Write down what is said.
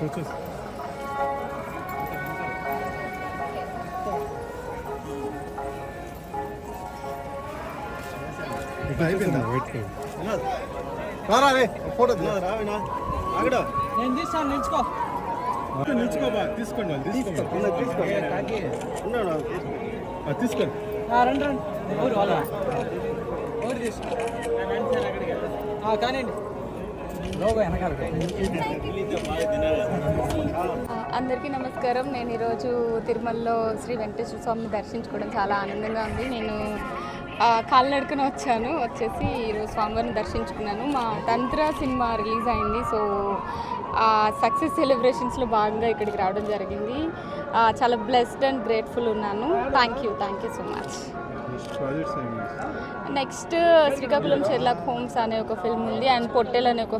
Photo నేను తీస్తాను, నిల్చుకో. నిల్చుకోబా, తీసుకోండి తీసుకోండి. రండి రండి. ఊరు వాళ్ళ ఊరు తీసుకో. కానివ్వండి. అందరికీ నమస్కారం. నేను ఈరోజు తిరుమలలో శ్రీ వెంకటేశ్వర స్వామిని దర్శించుకోవడం చాలా ఆనందంగా ఉంది. నేను కాలినడకన వచ్చేసి ఈరోజు స్వామివారిని దర్శించుకున్నాను. మా తంత్ర సినిమా రిలీజ్ అయింది. సో సక్సెస్ సెలబ్రేషన్స్లో భాగంగా ఇక్కడికి రావడం జరిగింది. చాలా బ్లెస్డ్ అండ్ గ్రేట్ఫుల్ ఉన్నాను. Thank you so much. Next Srikakulam Sherlock Holmes అనే ఒక ఫిల్మ్ ఉంది, అండ్ పొట్టెల్ అనే ఒక